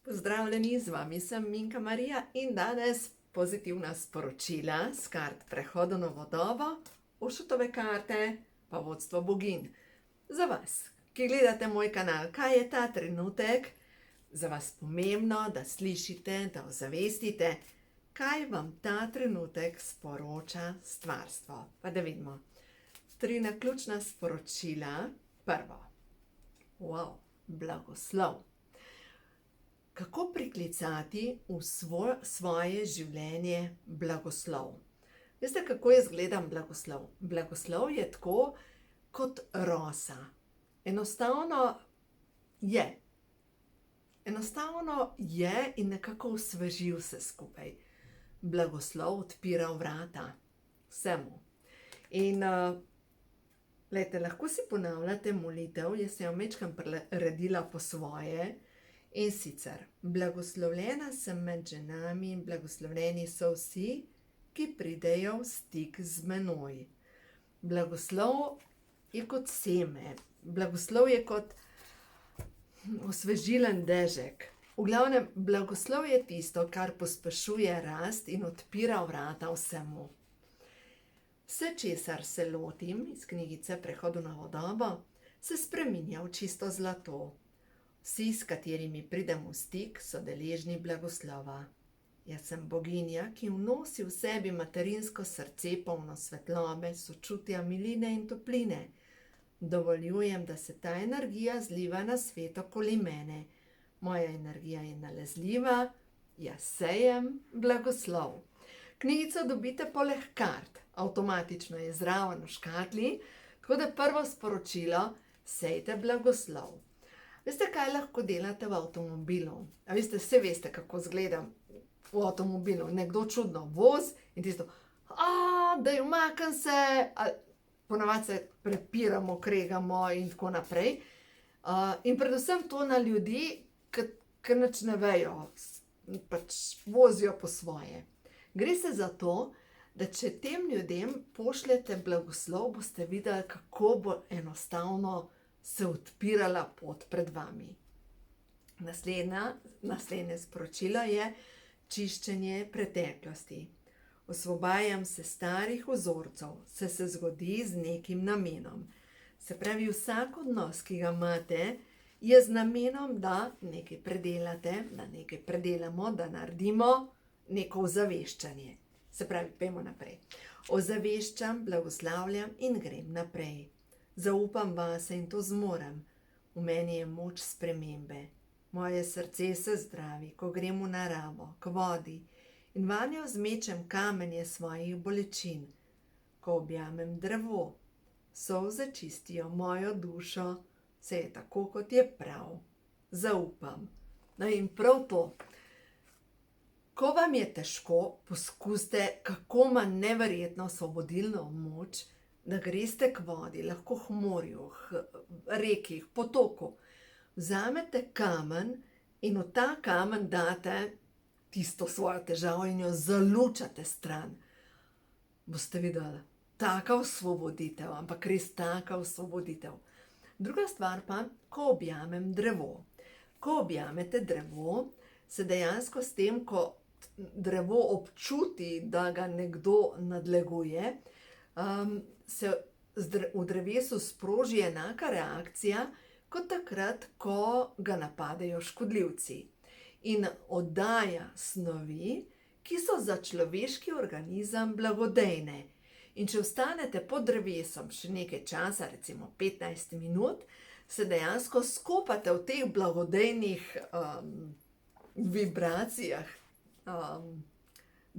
Pozdravljeni, z vami sem Minka Marija in danes pozitivna sporočila s kart Prehodu novo dobo, Ošutove karte pa vodstvo boginj. Za vas, ki gledate moj kanal, kaj je ta trenutek za vas pomembno, da slišite, da ozavestite, kaj vam ta trenutek sporoča stvarstvo. Pa da vidimo. 3 naključna sporočila. Prvo. Wow, blagoslov. Kako priklicati v svoje življenje blagoslov? Veste, kako jaz gledam blagoslov? Blagoslov je tako kot rosa. Enostavno je. Enostavno je in nekako osveži vse skupaj. Blagoslov odpira vrata vsemu. In glejte, lahko si ponavljate molitev, jaz sem jo majčkeno preredila po svoje. In sicer, blagoslovljena sem med ženami in blagoslovljeni so vsi, ki pridejo v stik z menoj. Blagoslov je kot seme, blagoslov je kot osvežilen dežek. V glavnem, blagoslov je tisto, kar pospešuje rast in odpira vrata vsemu. Vse, česar se lotim iz knjigice Prehodu novo dobo, se spreminja v čisto zlato. Vsi, s katerimi pridem v stik, so deležni blagoslova. Jaz sem boginja, ki vnosi v sebi materinsko srce polno svetlobe, sočutja, miline in topline. Dovoljujem, da se ta energija zliva na svet okoli mene. Moja energija je nalezljiva, jaz sejem blagoslov. Knjigico dobite poleg kart, avtomatično je zraven v škatli, tako da prvo sporočilo, sejte blagoslov. Veste, kaj lahko delate v avtomobilu? A vse veste, kako izgleda v avtomobilu. Nekdo čudno voz in tisto, daj umaknem se, ponavadi se prepiramo, kregamo in tako naprej. In predvsem to na ljudi, ki nič ne vejo, pač vozijo po svoje. Gre se za to, da če tem ljudem pošljete blagoslov, boste videli, kako bo enostavno se odpirala pot pred vami. Naslednje sporočilo je čiščenje preteklosti. Osvobajam se starih vzorcev, se zgodi z nekim namenom. Se pravi, vsak odnos, ki ga imate, je z namenom, da nekaj predelate, da nekaj predelamo, da naredimo neko ozaveščanje. Se pravi, pojmo naprej. Ozaveščam, blagoslavljam in grem naprej. Zaupam vase in to zmorem. V meni je moč spremembe. Moje srce se zdravi, ko grem v naravo, k vodi in vanjo zmečem kamenje svojih bolečin. Ko objamem drevo, solze čistijo mojo dušo, vse je tako, kot je prav. Zaupam. No in prav to. Ko vam je težko, poskusite, kako ima neverjetno osvobodilno moč, da greste k vodi, lahko k morju, reki, potoku. Vzamete kamen in v ta kamen date tisto svojo težavo in jo zalučate stran. Boste videli, taka osvoboditev, ampak res taka osvoboditev. Druga stvar pa, ko objamem drevo. Ko objamete drevo, se dejansko s tem, ko drevo občuti, da ga nekdo nadleguje, se v drevesu sproži enaka reakcija, kot takrat, ko ga napadejo škodljivci. In oddaja snovi, ki so za človeški organizem blagodejne. In če ostanete pod drevesom še nekaj časa, recimo 15 minut, se dejansko skopate v teh blagodejnih vibracijah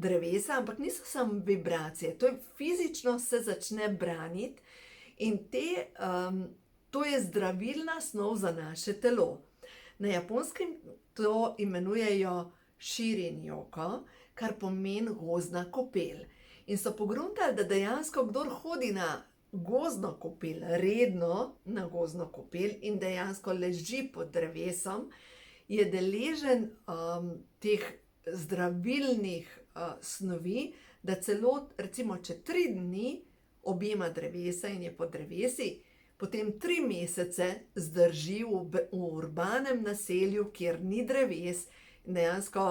drevesa, ampak niso samo vibracije, to je fizično se začne braniti in to je zdravilna snov za naše telo. Na Japonskem to imenujejo širin-joko, kar pomeni gozdna kopel. In so pogruntali, da dejansko kdor hodi na gozdno kopel, redno na gozdno kopel in dejansko leži pod drevesom, je deležen teh zdravilnih snovi, da celo, recimo, če 3 dni objema drevesa in je pod drevesi, potem 3 mesece zdrži v urbanem naselju, kjer ni dreves in dejansko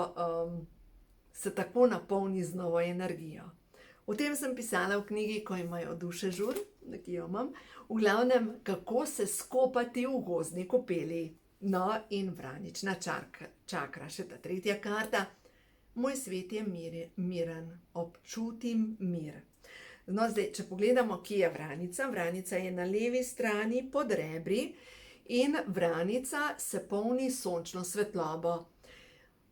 se tako napolni z novo energijo. O tem sem pisala v knjigi Ko imajo duše žur, ki jo imam, v glavnem, kako se skopati v gozdni kopeli. No, in vranična čakra, še ta tretja karta. Moj svet je miren, občutim mir. No, zdaj, če pogledamo, kje je vranica. Vranica je na levi strani pod rebri in vranica se polni sončno svetlobo.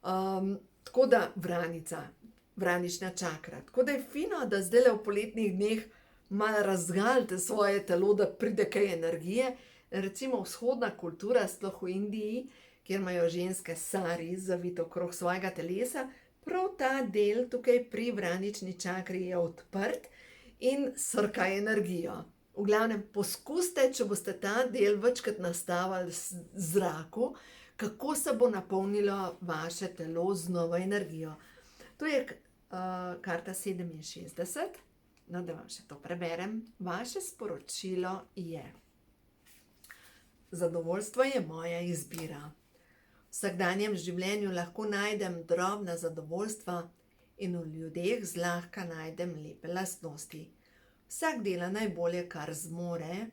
Tako da vranična čakra. Tako da je fino, da zdaj v poletnih dneh malo razgalite svoje telo, da pride kaj energije. Recimo vzhodna kultura, sploh v Indiji, kjer imajo ženske sari zavito okrog svojega telesa, prav ta del tukaj pri vranični čakri je odprt in srka energijo. V glavnem, poskusite, če boste ta del večkrat nastavili v zraku, kako se bo napolnilo vaše telo z novo energijo. To je karta 67. No, da vam še to preberem. Vaše sporočilo je: zadovoljstvo je moja izbira. V vsakdanjem življenju lahko najdem drobna zadovoljstva in v ljudeh zlahka najdem lepe lastnosti. Vsak dela najbolje, kar zmore,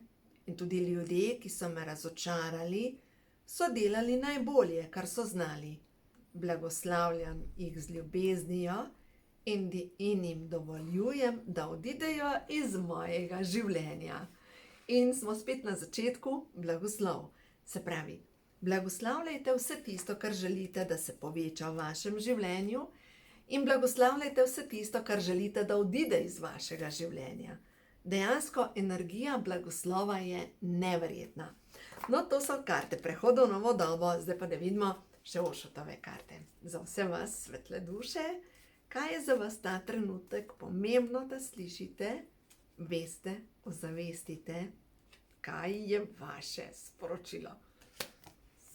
in tudi ljudje, ki so me razočarali, so delali najbolje, kar so znali. Blagoslavljam jih z ljubeznijo in jim dovoljujem, da odidejo iz mojega življenja. In smo spet na začetku, blagoslov. Se pravi, blagoslavljajte vse tisto, kar želite, da se poveča v vašem življenju, in blagoslavljajte vse tisto, kar želite, da odide iz vašega življenja. Dejansko energija blagoslova je neverjetna. No, to so karte prehoda v novo dobo, zdaj pa da vidimo še Ošotove karte. Za vse vas, svetle duše, kaj je za vas ta trenutek pomembno, da slišite, veste, ozavestite, kaj je vaše sporočilo.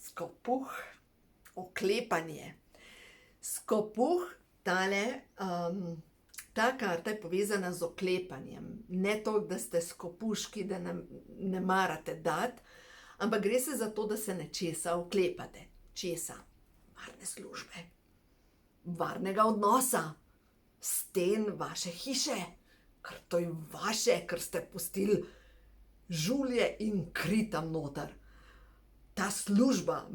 Skopuh, oklepanje. Skopuh, ta karta je povezana z oklepanjem. Ne to, da ste skopuški, da ne marate dati, ampak gre se za to, da se nečesa oklepate. Česa? Varne službe, varnega odnosa, sten vaše hiše, ker to je vaše, ker ste pustili žulje in kri tam noter. Ta služba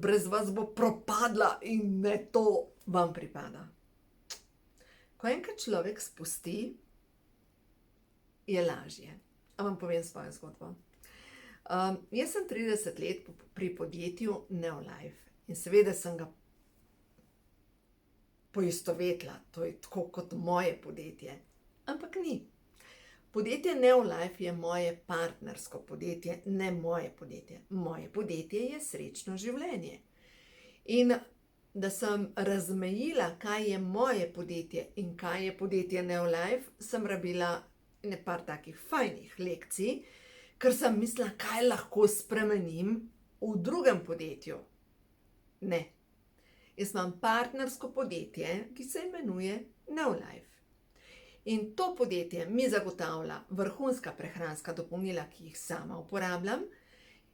brez vas bo propadla in ne to vam pripada. Ko enkrat človek spusti, je lažje. A vam povem svojo zgodbo. Jaz sem 30 let pri podjetju Neolife in seveda sem ga poistovetila, to je tako kot moje podjetje, ampak ni. Podjetje Neolife je moje partnersko podjetje, ne moje podjetje. Moje podjetje je srečno življenje. In da sem razmejila, kaj je moje podjetje in kaj je podjetje Neolife, sem rabila nekaj takih fajnih lekcij, ker sem mislila, kaj lahko spremenim v drugem podjetju. Ne. Jaz imam partnersko podjetje, ki se imenuje Neolife. In to podjetje mi zagotavlja vrhunska prehranska dopolnila, ki jih sama uporabljam.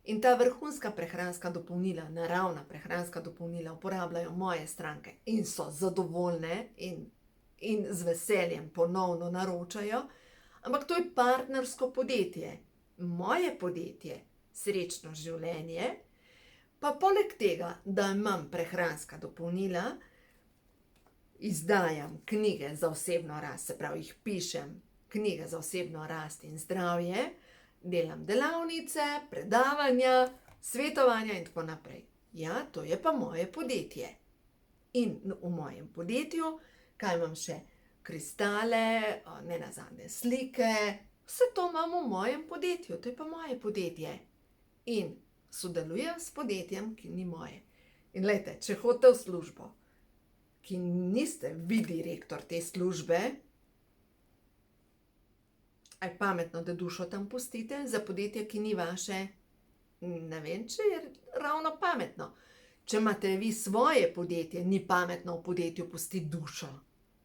In ta vrhunska prehranska dopolnila, naravna prehranska dopolnila uporabljajo moje stranke in so zadovoljne in z veseljem ponovno naročajo. Ampak to je partnersko podjetje. Moje podjetje, srečno življenje, pa poleg tega, da imam prehranska dopolnila, izdajam knjige za osebno rast, se pravi, jih pišem, knjige za osebno rast in zdravje, delam delavnice, predavanja, svetovanja in tako naprej. Ja, to je pa moje podjetje. In v mojem podjetju, kaj imam še? Kristale, nenazadnje slike, vse to imam v mojem podjetju, to je pa moje podjetje. In sodelujem s podjetjem, ki ni moje. In glejte, če hodite v službo, ki niste vi direktor te službe, a je pametno, da dušo tam pustite za podjetje, ki ni vaše? Ne vem, če je ravno pametno. Če imate vi svoje podjetje, ni pametno v podjetju pustiti dušo.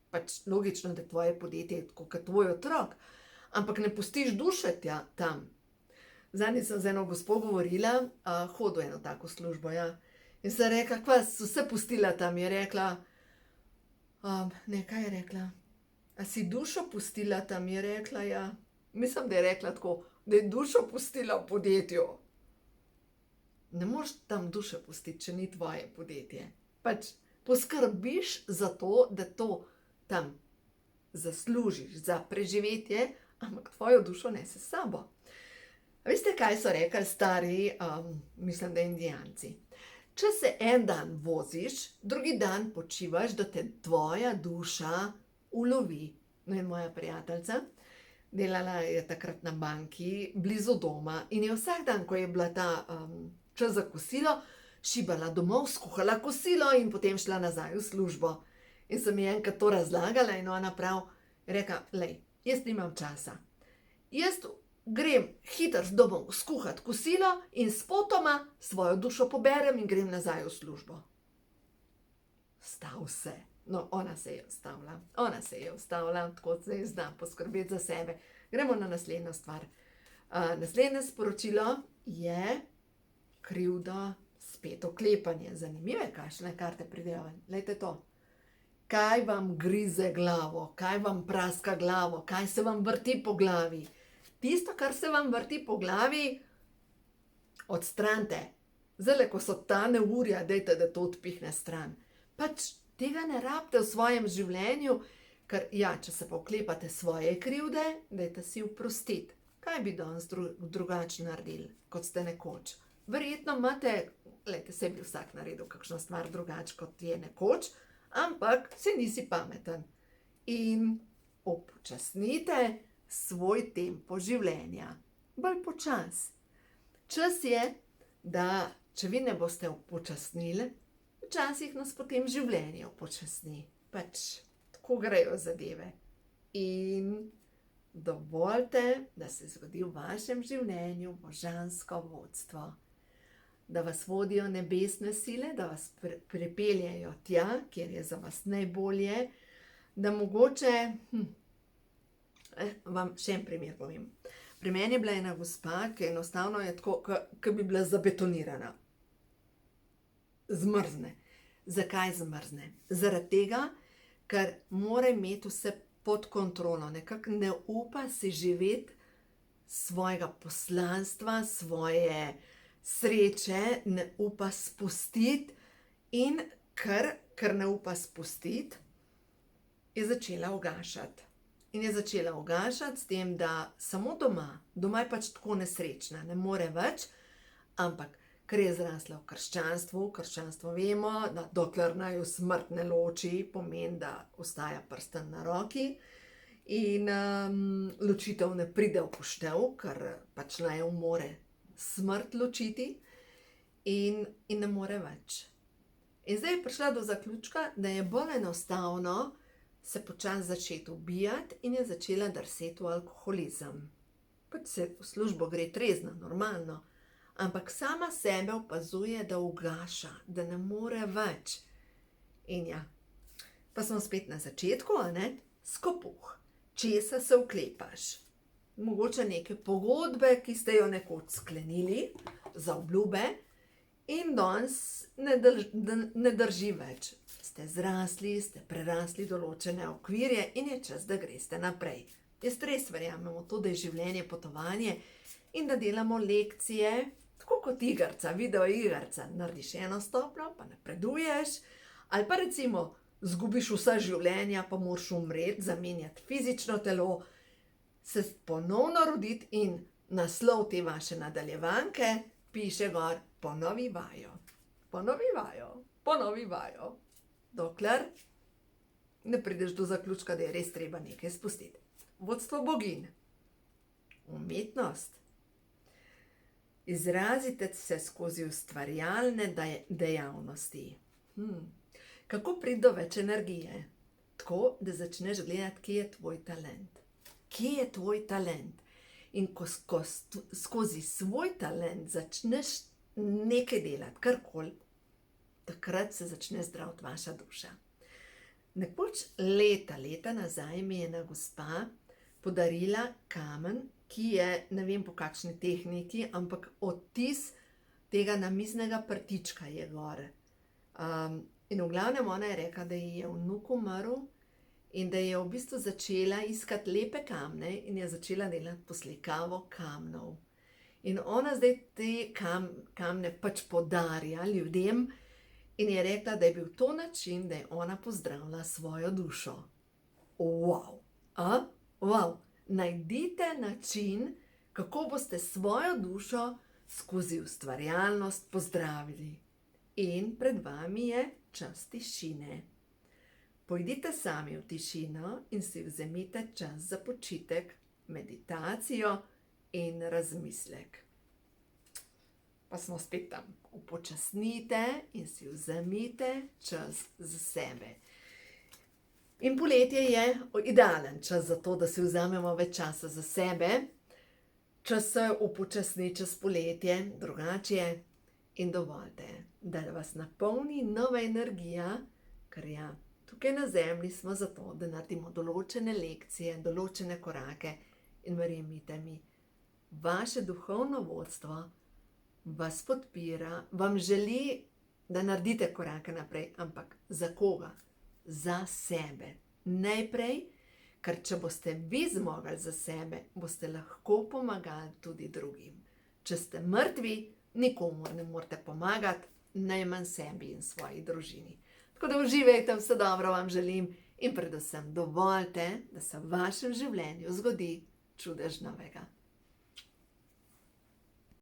Pač logično, da tvoje podjetje je tako kot tvoj otrok, ampak ne pustiš duše tam. Zadnjič sem z eno gospo govorila, hodi v eno tako službo, ja. In sem rekla, kva, so vse pustila tam, je rekla, kaj je rekla, a si dušo pustila tam, je rekla, ja. Mislim, da je rekla tako, da je dušo pustila v podjetju. Ne moreš tam duše pustiti, če ni tvoje podjetje. Pač poskrbiš za to, da to tam zaslužiš za preživetje, ampak tvojo dušo nese s sabo. A veste, kaj so rekli stari, mislim, da Indijanci? Če se en dan voziš, drugi dan počivaš, da te tvoja duša ulovi. No in moja prijateljica, delala je takrat na banki, blizu doma in je vsak dan, ko je bila ta čas za kosilo, šibala domov, skuhala kosilo in potem šla nazaj v službo. In sem ji enkrat to razlagala in ona prav reka, lej, jaz nimam časa. Jaz grem hitro domov skuhat kosilo in spotoma svojo dušo poberem in grem nazaj v službo. Stav se. No, ona se je ustavila, tako se je zna poskrbeti za sebe. Gremo na naslednjo stvar. Naslednje sporočilo je krivda, spet oklepanje. Zanimive kakšne karte pridejo. Glejte to. Kaj vam grize glavo, kaj vam praska glavo, kaj se vam vrti po glavi. Tisto, kar se vam vrti po glavi, odstranite. Zdajle, ko so ta neurja, dajte, da to odpihne stran. Pač tega ne rabite v svojem življenju, ker ja, če se pa oklepate svoje krivde, dajte si oprostiti. Kaj bi danes drugače naredili, kot ste nekoč? Verjetno imate, glejte, saj bi vsak naredil kakšno stvar drugače, kot je nekoč, ampak se nisi pameten. In upočasnite svoj tempo življenja. Bolj počas. Čas je, da če vi ne boste upočasnili, včasih nas potem življenje upočasni. Pač tako grejo zadeve. In dovolite, da se zgodi v vašem življenju božansko vodstvo. Da vas vodijo nebesne sile, da vas pripeljejo tja, kjer je za vas najbolje, da mogoče, vam še en primer povem. Pri meni je bila ena gospa, ki enostavno je tako, ki bi bila zabetonirana. Zmrzne. Zakaj zmrzne? Zaradi tega, ker mora imeti vse pod kontrolo. Nekako ne upa si živeti svojega poslanstva, svoje sreče, ne upa spustiti in ker ne upa spustiti, je začela ugašati. In je začela ugašati s tem, da samo doma je pač tako nesrečna, ne more več, ampak ker je zrasla v krščanstvo vemo, da dokler naju smrt ne loči, pomeni, da ostaja prsten na roki in ločitev ne pride v poštev, ker pač naju more smrt ločiti in ne more več. In zdaj je prišla do zaključka, da je bolj enostavno se počasi začeti ubijati in je začela drseti v alkoholizem. Pač se v službo gre trezno, normalno, ampak sama sebe opazuje, da ugaša, da ne more več. In ja, pa smo spet na začetku, a ne? Skopuh. Česa se oklepaš? Mogoče neke pogodbe, ki ste jo nekoč sklenili, za obljube, in danes ne drži več. Ste zrasli, ste prerasli določene okvirje in je čas, da greste naprej. Jaz res verjamem v to, da je življenje potovanje in da delamo lekcije, tako kot igrca, video igrca. Narediš eno stopnjo, pa napreduješ, ali pa recimo zgubiš vsa življenja, pa moraš umreti, zamenjati fizično telo, se ponovno roditi in naslov te vaše nadaljevanke piše gor, ponovi vajo. Ponovi vajo, ponovi vajo. Dokler ne prideš do zaključka, da je res treba nekaj spustiti. Vodstvo boginj. Umetnost. Izrazite se skozi ustvarjalne dejavnosti. Kako priti do več energije? Tako, da začneš gledati, kje je tvoj talent. Kje je tvoj talent? In ko skozi svoj talent začneš nekaj delati, karkoli, takrat se začne zdraviti vaša duša. Nekoč leta nazaj mi je ena gospa podarila kamen, ki je, ne vem po kakšni tehniki, ampak odtis tega namiznega prtička je gor. In v glavnem ona je rekla, da ji je vnuk umrl in da je v bistvu začela iskati lepe kamne in je začela delati poslikavo kamnov. In ona zdaj te kamne pač podarja ljudem in je rekla, da je bil to način, da je ona pozdravila svojo dušo. Wow! Wow! Najdite način, kako boste svojo dušo skozi ustvarjalnost pozdravili. In pred vami je čas tišine. Pojdite sami v tišino in si vzemite čas za počitek, meditacijo in razmislek. Pa smo spet tam. Upočasnite in si vzemite čas za sebe. In poletje je idealen čas za to, da si vzamemo več časa za sebe. Čas se upočasni čez poletje, drugače in dovolite, da vas napolni nova energija, ker ja, tukaj na zemlji smo zato, da naredimo določene lekcije, določene korake in verjemite mi, vaše duhovno vodstvo vas podpira, vam želi, da naredite korake naprej, ampak za koga? Za sebe. Najprej, ker če boste vi zmogli za sebe, boste lahko pomagali tudi drugim. Če ste mrtvi, nikomur ne morete pomagati, najmanj sebi in svoji družini. Tako da uživajte, vse dobro vam želim in predvsem dovolite, da se v vašem življenju zgodi čudež novega.